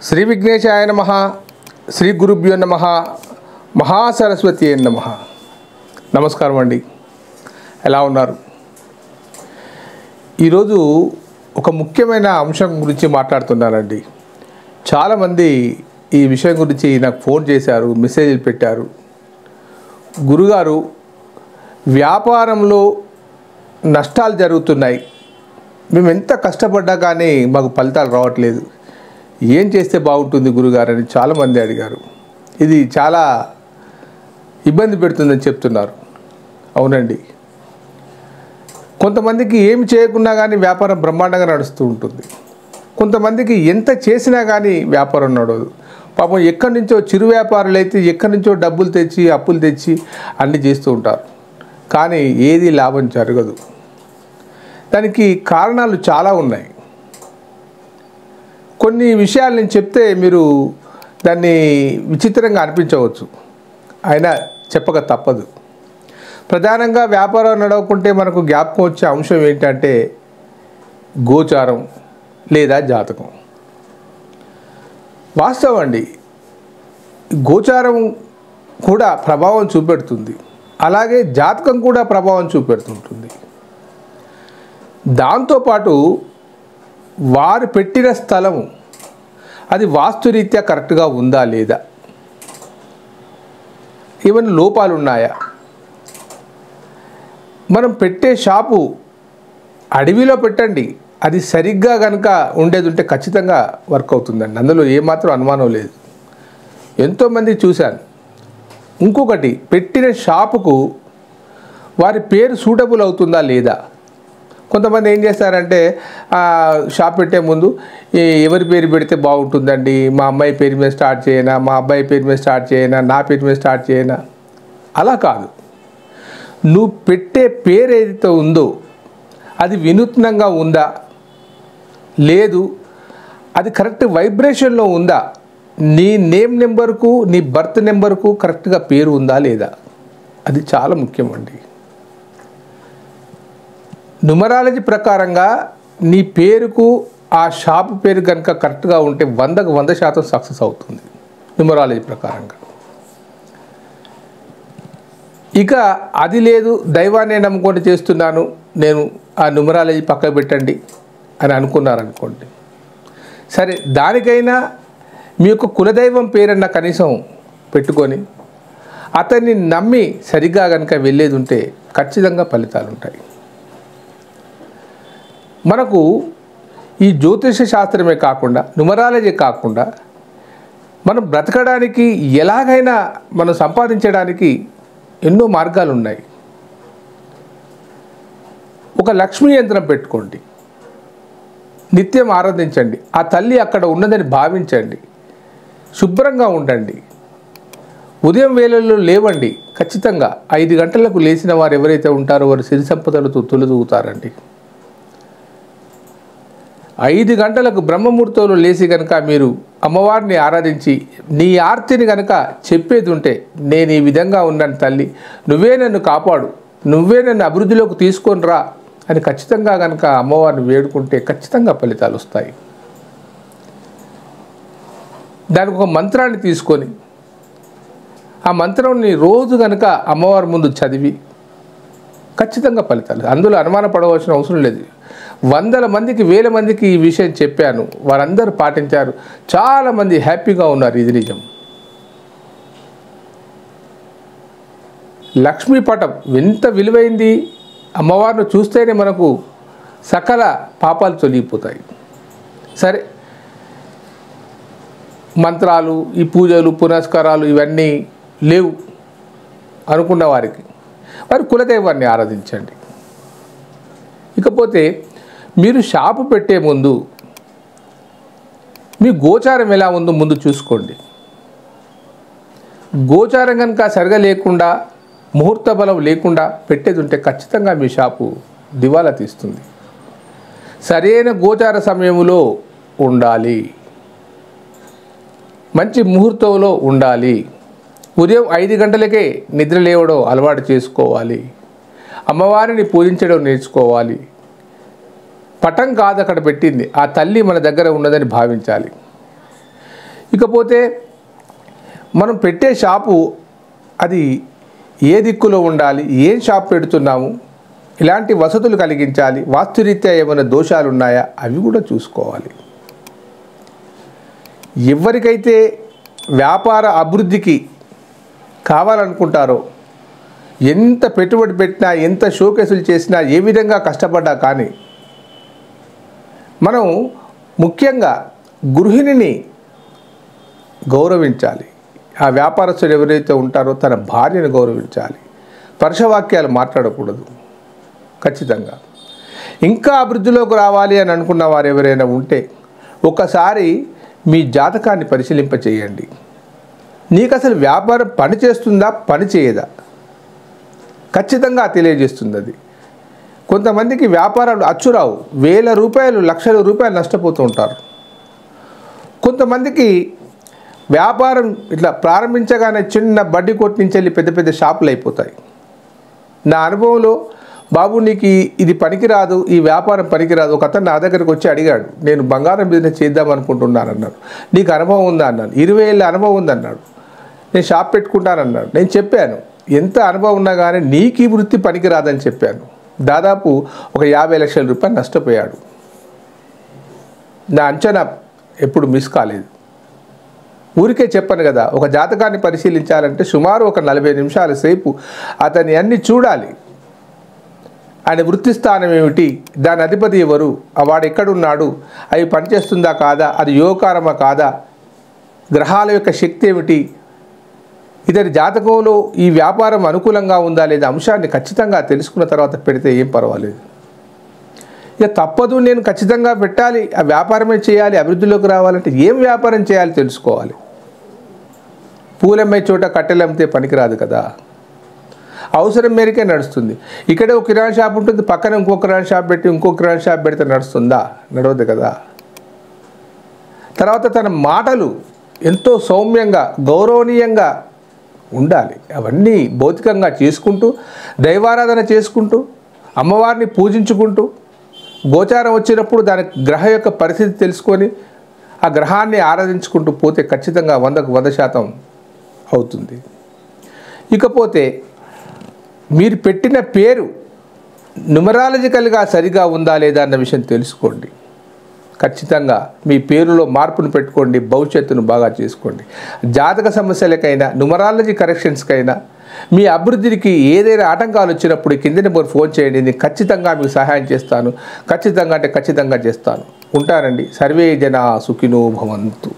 శ్రీ విఘ్నేశాయ నమః, శ్రీ గురుభ్యో నమః, మహాసరస్వతి నమః. నమస్కారం అండి, ఎలా ఉన్నారు? ఈరోజు ఒక ముఖ్యమైన అంశం గురించి మాట్లాడుతున్నానండి. చాలామంది ఈ విషయం గురించి నాకు ఫోన్ చేశారు, మెసేజ్లు పెట్టారు. గురుగారు, వ్యాపారంలో నష్టాలు జరుగుతున్నాయి, మేము ఎంత కష్టపడ్డా కానీ మాకు ఫలితాలు రావట్లేదు, ఏం చేస్తే బాగుంటుంది గురుగారు అని చాలామంది అడిగారు. ఇది చాలా ఇబ్బంది పెడుతుందని చెప్తున్నారు. అవునండి, కొంతమందికి ఏమి చేయకున్నా కానీ వ్యాపారం బ్రహ్మాండంగా నడుస్తూ ఉంటుంది. కొంతమందికి ఎంత చేసినా కానీ వ్యాపారం నడవదు. పాపం ఎక్కడి నుంచో చిరు వ్యాపారులు అయితే ఎక్కడి నుంచో డబ్బులు తెచ్చి అప్పులు తెచ్చి అన్నీ చేస్తూ ఉంటారు, కానీ ఏది లాభం జరగదు. దానికి కారణాలు చాలా ఉన్నాయి. కొన్ని విషయాలు నేను చెప్తే మీరు దాన్ని విచిత్రంగా అనిపించవచ్చు, అయినా చెప్పక తప్పదు. ప్రధానంగా వ్యాపారం నడవకుంటే మనకు జ్ఞాపకం వచ్చే అంశం ఏంటంటే గోచారం లేదా జాతకం. వాస్తవం అండి, గోచారం కూడా ప్రభావం చూపెడుతుంది, అలాగే జాతకం కూడా ప్రభావం చూపెడుతుంటుంది. దాంతోపాటు వారు పెట్టిన స్థలము అది వాస్తురీత్యా కరెక్ట్గా ఉందా లేదా, ఏమైనా లోపాలు ఉన్నాయా. మనం పెట్టే షాపు అడవిలో పెట్టండి, అది సరిగ్గా కనుక ఉండేది ఉంటే ఖచ్చితంగా వర్క్ అవుతుందండి, అందులో ఏమాత్రం అనుమానం లేదు. ఎంతోమంది చూశాను. ఇంకొకటి, పెట్టిన షాపుకు వారి పేరు సూటబుల్ అవుతుందా లేదా. కొంతమంది ఏం చేస్తారంటే షాప్ పెట్టే ముందు ఎవరి పేరు పెడితే బాగుంటుందండి, మా అమ్మాయి పేరు మీద స్టార్ట్ చేయనా, మా అబ్బాయి పేరు మీద స్టార్ట్ చేయనా, నా పేరు మీద స్టార్ట్ చేయనా. అలా కాదు, నువ్వు పెట్టే పేరు ఏదైతే ఉందో అది వినూత్నంగా ఉందా, లేదు అది కరెక్ట్ వైబ్రేషన్లో ఉందా, నీ నేమ్ నెంబర్కు నీ బర్త్ నెంబర్కు కరెక్ట్గా పేరు ఉందా లేదా, అది చాలా ముఖ్యమండి. న్యూమరాలజీ ప్రకారంగా నీ పేరుకు ఆ షాపు పేరు కనుక కరెక్ట్గా ఉంటే 100కు 100% సక్సెస్ అవుతుంది న్యూమరాలజీ ప్రకారంగా. ఇక అది లేదు, దైవాన్ని నమ్ముకొని చేస్తున్నాను నేను, ఆ న్యూమరాలజీ పక్కకు పెట్టండి అని అనుకున్నారనుకోండి, సరే దానికైనా మీ యొక్క కులదైవం పేరన్న కనీసం పెట్టుకొని అతన్ని నమ్మి సరిగ్గా కనుక వెళ్ళేది ఉంటే ఖచ్చితంగా ఫలితాలు ఉంటాయి. మనకు ఈ జ్యోతిష శాస్త్రమే కాకుండా న్యూమరాలజీ కాకుండా మనం బ్రతకడానికి ఎలాగైనా మనం సంపాదించడానికి ఎన్నో మార్గాలు ఉన్నాయి. ఒక లక్ష్మీ యంత్రం పెట్టుకోండి, నిత్యం ఆరాధించండి, ఆ తల్లి అక్కడ ఉన్నదని భావించండి, శుభ్రంగా ఉండండి, ఉదయం వేళల్లో లేవండి. ఖచ్చితంగా 5 గంటలకు లేచిన వారు ఎవరైతే ఉంటారో వారు సిరి సంపదలతో తొలదూగుతారండి. 5 గంటలకు బ్రహ్మముహూర్తంలో లేచి కనుక మీరు అమ్మవారిని ఆరాధించి నీ ఆర్తిని కనుక చెప్పేది ఉంటే, నేను ఈ విధంగా ఉన్నాను తల్లి, నువ్వే నన్ను కాపాడు, నువ్వే నన్ను అభివృద్ధిలోకి తీసుకొని రా అని ఖచ్చితంగా కనుక అమ్మవారిని వేడుకుంటే ఖచ్చితంగా ఫలితాలు వస్తాయి. దానికి ఒక మంత్రాన్ని తీసుకొని ఆ మంత్రాన్ని రోజు కనుక అమ్మవారి ముందు చదివి ఖచ్చితంగా ఫలితాలు, అందులో అనుమానపడవలసిన అవసరం లేదు. 100 మందికి 1000 మందికి ఈ విషయం చెప్పాను, వారందరూ పాటించారు, చాలామంది హ్యాపీగా ఉన్నారు. ఇది నిజం. లక్ష్మీ పటం ఎంత విలువైంది, అమ్మవారిని చూస్తేనే మనకు సకల పాపాలు తొలగిపోతాయి. సరే, మంత్రాలు ఈ పూజలు పునస్కారాలు ఇవన్నీ లేవు అనుకున్న వారికి వారి కులదైవాన్ని ఆరాధించండి. ఇకపోతే మీరు షాపు పెట్టే ముందు మీ గోచారం ఎలా ఉందో ముందు చూసుకోండి. గోచారం కనుక సరిగా లేకుండా ముహూర్త బలం లేకుండా పెట్టేది ఉంటే ఖచ్చితంగా మీ షాపు దివాలా తీస్తుంది. సరైన గోచార సమయంలో ఉండాలి, మంచి ముహూర్తంలో ఉండాలి, ఉదయం 5 గంటలకే నిద్ర లేవడం అలవాటు చేసుకోవాలి, అమ్మవారిని పూజించడం నేర్చుకోవాలి. పటం కాదు అక్కడ పెట్టింది, ఆ తల్లి మన దగ్గర ఉన్నదని భావించాలి. ఇకపోతే మనం పెట్టే షాపు అది ఏ దిక్కులో ఉండాలి, ఏం షాప్ పెడుతున్నాము, ఇలాంటి వసతులు కలిగించాలి, వాస్తురీత్యా ఏమైనా దోషాలు ఉన్నాయా అవి కూడా చూసుకోవాలి. ఎవరికైతే వ్యాపార అభివృద్ధికి కావాలనుకుంటారో, ఎంత పెట్టుబడి పెట్టినా, ఎంత షోకేసులు చేసినా, ఏ విధంగా కష్టపడ్డా కానీ మనం ముఖ్యంగా గృహిణిని గౌరవించాలి. ఆ వ్యాపారస్తుడు ఎవరైతే ఉంటారో తన భార్యను గౌరవించాలి. పరుషవాక్యాలు మాట్లాడకూడదు. ఖచ్చితంగా ఇంకా అభివృద్ధిలోకి రావాలి అని అనుకున్న వారు ఎవరైనా ఉంటే ఒకసారి మీ జాతకాన్ని పరిశీలింపచేయండి. నీకు అసలు వ్యాపారం పని చేస్తుందా, పని చేయదా ఖచ్చితంగా తెలియజేస్తుంది. అది కొంతమందికి వ్యాపారాలు అచ్చురావు, వేల రూపాయలు, లక్షల రూపాయలు నష్టపోతూ ఉంటారు. కొంతమందికి వ్యాపారం ఇట్లా ప్రారంభించగానే చిన్న బడ్డీ కొట్టు నుంచి వెళ్ళి పెద్ద పెద్ద షాపులు అయిపోతాయి. నా అనుభవంలో బాబు నీకు ఇది పనికిరాదు, ఈ వ్యాపారం పనికిరాదు. ఒక అతను నా దగ్గరికి వచ్చి అడిగాడు, నేను బంగారం బిజినెస్ చేద్దాం అనుకుంటున్నాను అన్నాడు. నీకు అనుభవం ఉందా అన్నాను. 20 ఏళ్ళ అనుభవం ఉందన్నాడు. నేను షాప్ పెట్టుకుంటానన్నాడు. నేను చెప్పాను ఎంత అనుభవం ఉన్నా కానీ నీకు ఈ వృత్తి పనికిరాదని చెప్పాను. దాదాపు ఒక 50 లక్షల రూపాయలు నష్టపోయాడు. నా అంచనా ఎప్పుడు మిస్ కాలేదు. ఊరికే చెప్పాను కదా, ఒక జాతకాన్ని పరిశీలించాలంటే సుమారు ఒక 40 నిమిషాల సేపు అతన్ని అన్ని చూడాలి. ఆయన వృత్తి స్థానం ఏమిటి, దాని అధిపతి ఎవరు, వాడు ఎక్కడున్నాడు, అవి పనిచేస్తుందా కాదా, అది యోగకారమా కాదా, గ్రహాల యొక్క శక్తి ఏమిటి, ఇతని జాతకంలో ఈ వ్యాపారం అనుకూలంగా ఉందా లేదా అంశాన్ని ఖచ్చితంగా తెలుసుకున్న తర్వాత పెడితే ఏం పర్వాలేదు. ఇక తప్పదు, నేను ఖచ్చితంగా పెట్టాలి, ఆ వ్యాపారమే చేయాలి, అభివృద్ధిలోకి రావాలంటే ఏం వ్యాపారం చేయాలి తెలుసుకోవాలి. పూలమ్మే చోట కట్టెలమ్మితే పనికిరాదు కదా. అవసరం మేరకే నడుస్తుంది. ఇక్కడే ఒక కిరాణా షాప్ ఉంటుంది, పక్కన ఇంకో కిరాణా షాప్ పెట్టి ఇంకో కిరాణా షాప్ పెడితే నడుస్తుందా? నడవదు కదా. తర్వాత తన మాటలు ఎంతో సౌమ్యంగా, గౌరవనీయంగా ఉండాలి. అవన్నీ భౌతికంగా చేసుకుంటూ, దైవారాధన చేసుకుంటూ, అమ్మవారిని పూజించుకుంటూ, గోచారం వచ్చినప్పుడు దాని గ్రహ యొక్క పరిస్థితి తెలుసుకొని ఆ గ్రహాన్ని ఆరాధించుకుంటూ పోతే ఖచ్చితంగా 100కు 100% అవుతుంది. ఇకపోతే మీరు పెట్టిన పేరు న్యూమరాలజికల్గా సరిగా ఉందా లేదా అన్న విషయం తెలుసుకోండి. ఖచ్చితంగా మీ పేరులో మార్పును పెట్టుకోండి, భవిష్యత్తును బాగా చేసుకోండి. జాతక సమస్యలకైనా, న్యూమరాలజీ కరెక్షన్స్కైనా, మీ అభివృద్ధికి ఏదైనా ఆటంకాలు వచ్చినప్పుడు కింద నెంబర్ ఫోన్ చేయండి. నేను ఖచ్చితంగా మీకు సహాయం చేస్తాను. ఖచ్చితంగా అంటే ఖచ్చితంగా చేస్తాను. ఉంటానండి. సర్వే జనా సుఖినో భవంతు.